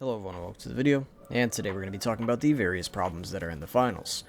Hello everyone and welcome to the video, and today we're going to be talking about the various problems that are in the finals.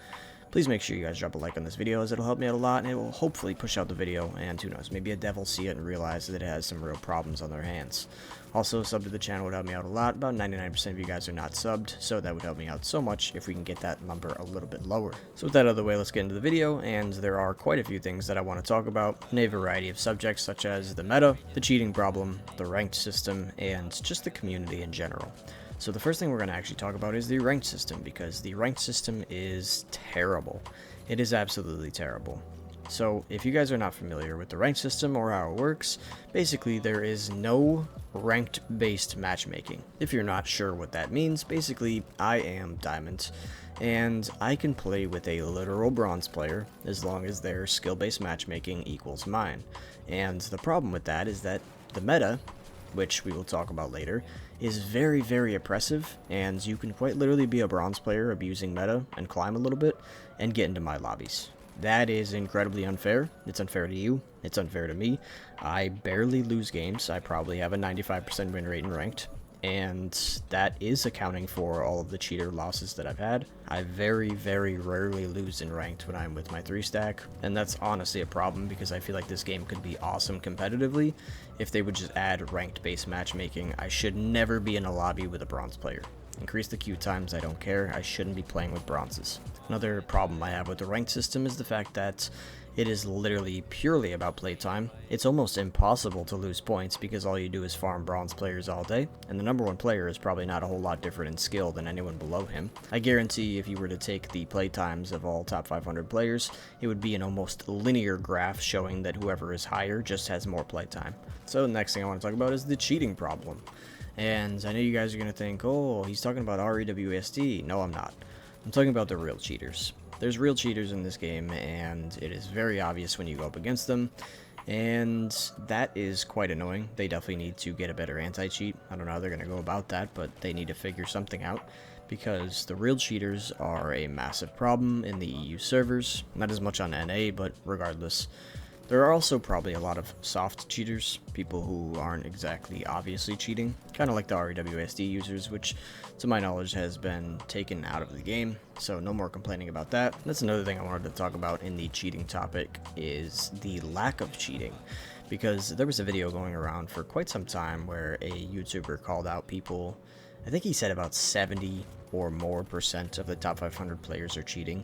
Please make sure you guys drop a like on this video as it'll help me out a lot and it will hopefully push out the video, and who knows, maybe a dev will see it and realize that it has some real problems on their hands. Also, a sub to the channel would help me out a lot. About 99% of you guys are not subbed, so that would help me out so much if we can get that number a little bit lower. So with that out of the way, let's get into the video, and there are quite a few things that I want to talk about in a variety of subjects such as the meta, the cheating problem, the ranked system, and just the community in general. So the first thing we're going to actually talk about is the ranked system, because the ranked system is terrible. It is absolutely terrible. So if you guys are not familiar with the ranked system or how it works, basically there is no ranked based matchmaking. If you're not sure what that means, basically I am Diamond and I can play with a literal bronze player as long as their skill based matchmaking equals mine. And the problem with that is that the meta, which we will talk about later, is very, very oppressive, and you can quite literally be a bronze player abusing meta and climb a little bit and get into my lobbies. That is incredibly unfair. It's unfair to you. It's unfair to me. I barely lose games. I probably have a 95% win rate in ranked, and that is accounting for all of the cheater losses that I've had. I very, very rarely lose in ranked when I'm with my 3-stack, and that's honestly a problem because I feel like this game could be awesome competitively if they would just add ranked based matchmaking. I should never be in a lobby with a bronze player. Increase the queue times, I don't care. I shouldn't be playing with bronzes. Another problem I have with the ranked system is the fact that it is literally purely about playtime. It's almost impossible to lose points because all you do is farm bronze players all day, and the number one player is probably not a whole lot different in skill than anyone below him. I guarantee if you were to take the playtimes of all top 500 players, it would be an almost linear graph showing that whoever is higher just has more playtime. So the next thing I want to talk about is the cheating problem. And I know you guys are going to think, oh, he's talking about rewasd. No, I'm not. I'm talking about the real cheaters. There's real cheaters in this game, and it is very obvious when you go up against them, and that is quite annoying. They definitely need to get a better anti-cheat. I don't know how they're going to go about that, but they need to figure something out, because the real cheaters are a massive problem in the EU servers. Not as much on NA, but regardless. There are also probably a lot of soft cheaters, people who aren't exactly obviously cheating, kind of like the rewasd users, which to my knowledge has been taken out of the game, so no more complaining about that. That's another thing I wanted to talk about in the cheating topic, is the lack of cheating, because there was a video going around for quite some time where a YouTuber called out people. I think he said about 70 or more % of the top 500 players are cheating.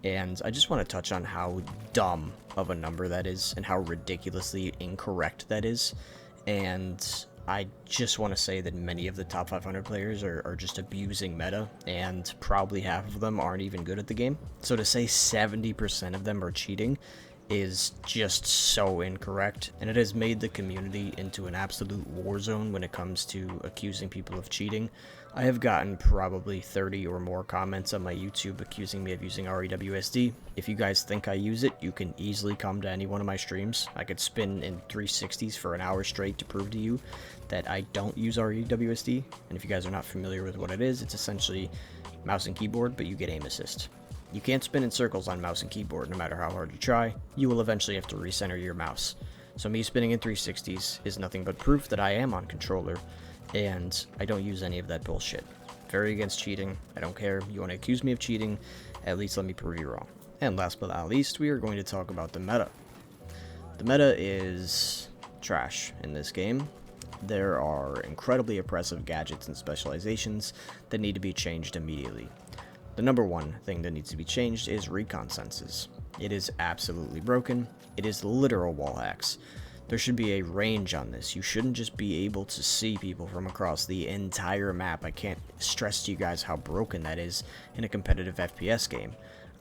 And I just want to touch on how dumb of a number that is and how ridiculously incorrect that is. And I just want to say that many of the top 500 players are just abusing meta, and probably half of them aren't even good at the game. So to say 70% of them are cheating is just so incorrect, and it has made the community into an absolute war zone when it comes to accusing people of cheating. I have gotten probably 30 or more comments on my YouTube accusing me of using rewasd. If you guys think I use it, you can easily come to any one of my streams. I could spin in 360s for an hour straight to prove to you that I don't use rewasd. And if you guys are not familiar with what it is, it's essentially mouse and keyboard, but you get aim assist. You can't spin in circles on mouse and keyboard no matter how hard you try. You will eventually have to recenter your mouse. So me spinning in 360s is nothing but proof that I am on controller, and I don't use any of that bullshit. Very against cheating. I don't care. You want to accuse me of cheating, at least let me prove you wrong. And last but not least, we are going to talk about the meta. The meta is trash in this game. There are incredibly oppressive gadgets and specializations that need to be changed immediately. The number one thing that needs to be changed is recon senses. It is absolutely broken. It is literal wall hacks. There should be a range on this. You shouldn't just be able to see people from across the entire map. I can't stress to you guys how broken that is in a competitive FPS game.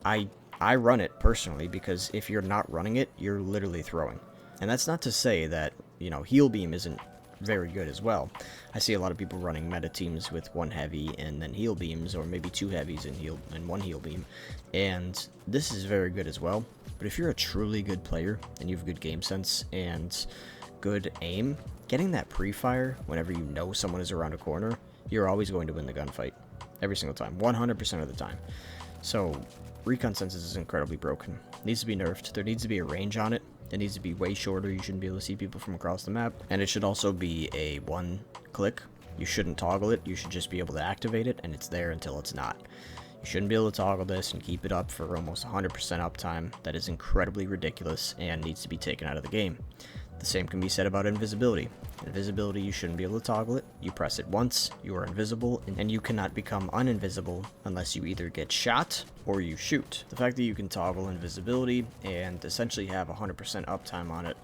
I run it personally because if you're not running it, you're literally throwing. And that's not to say that, you know, heal beam isn't very good as well. I see a lot of people running meta teams with one heavy and then heal beams, or maybe two heavies and one heal beam, and this is very good as well. But if you're a truly good player and you have good game sense and good aim, getting that pre-fire whenever you know someone is around a corner, you're always going to win the gunfight. Every single time, 100% of the time. So recon senses is incredibly broken. It needs to be nerfed. There needs to be a range on it. It needs to be way shorter. You shouldn't be able to see people from across the map. And it should also be a one-click You shouldn't toggle it, you should just be able to activate it, and it's there until it's not. You shouldn't be able to toggle this and keep it up for almost 100% uptime. That is incredibly ridiculous and needs to be taken out of the game. The same can be said about invisibility. Invisibility, you shouldn't be able to toggle it. You press it once, you are invisible, and you cannot become uninvisible unless you either get shot or you shoot. The fact that you can toggle invisibility and essentially have 100% uptime on it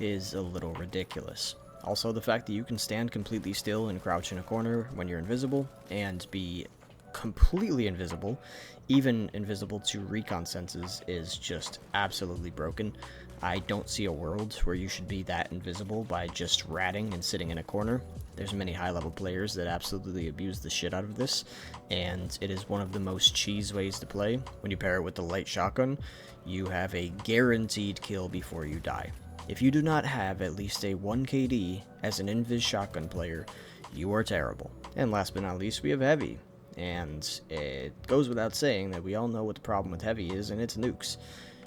is a little ridiculous. Also, the fact that you can stand completely still and crouch in a corner when you're invisible and be completely invisible, even invisible to recon senses, is just absolutely broken. I don't see a world where you should be that invisible by just ratting and sitting in a corner. There's many high-level players that absolutely abuse the shit out of this, and it is one of the most cheese ways to play. When you pair it with the light shotgun, you have a guaranteed kill before you die. If you do not have at least a 1 KD as an invis shotgun player, you are terrible. And last but not least, we have heavy. And it goes without saying that we all know what the problem with heavy is, and it's nukes.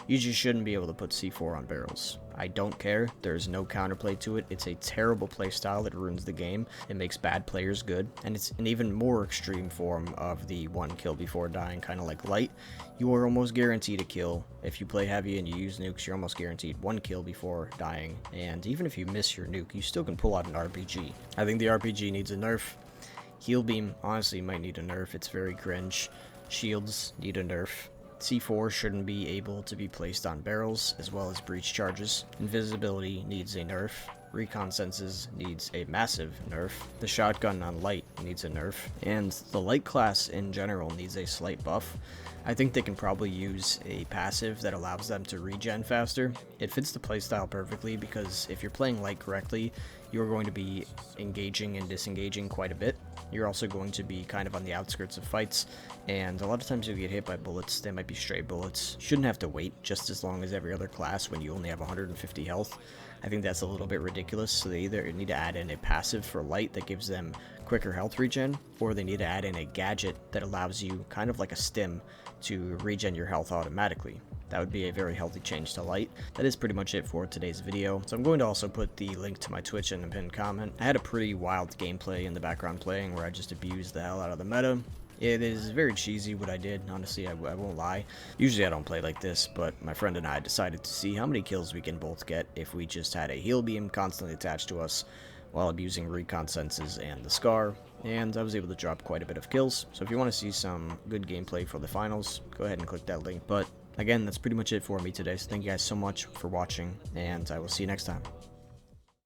You just shouldn't be able to put C4 on barrels. I don't care, there's no counterplay to it. It's a terrible playstyle that ruins the game. It makes bad players good, and it's an even more extreme form of the 1 kill before dying, kind of like light. You are almost guaranteed a kill. If you play heavy and you use nukes, you're almost guaranteed 1 kill before dying, and even if you miss your nuke, you still can pull out an RPG. I think the RPG needs a nerf. Heal beam honestly might need a nerf, it's very cringe. Shields need a nerf. C4 shouldn't be able to be placed on barrels, as well as breach charges. Invisibility needs a nerf. Recon senses needs a massive nerf. The shotgun on light needs a nerf. And the light class in general needs a slight buff. I think they can probably use a passive that allows them to regen faster. It fits the playstyle perfectly because if you're playing light correctly, you're going to be engaging and disengaging quite a bit. You're also going to be kind of on the outskirts of fights, and a lot of times you'll get hit by bullets. They might be stray bullets. You shouldn't have to wait just as long as every other class when you only have 150 health. I think that's a little bit ridiculous, so they either need to add in a passive for light that gives them quicker health regen, or they need to add in a gadget that allows you, kind of like a stim, to regen your health automatically. That would be a very healthy change to light. That is pretty much it for today's video. So I'm going to also put the link to my Twitch in the pinned comment. I had a pretty wild gameplay in the background playing where I just abused the hell out of the meta. It is very cheesy what I did, honestly, I won't lie. Usually I don't play like this, but my friend and I decided to see how many kills we can both get if we just had a heal beam constantly attached to us while abusing recon senses and the scar, and I was able to drop quite a bit of kills. So if you want to see some good gameplay for the finals, go ahead and click that link. But again, that's pretty much it for me today, so thank you guys so much for watching, and I will see you next time.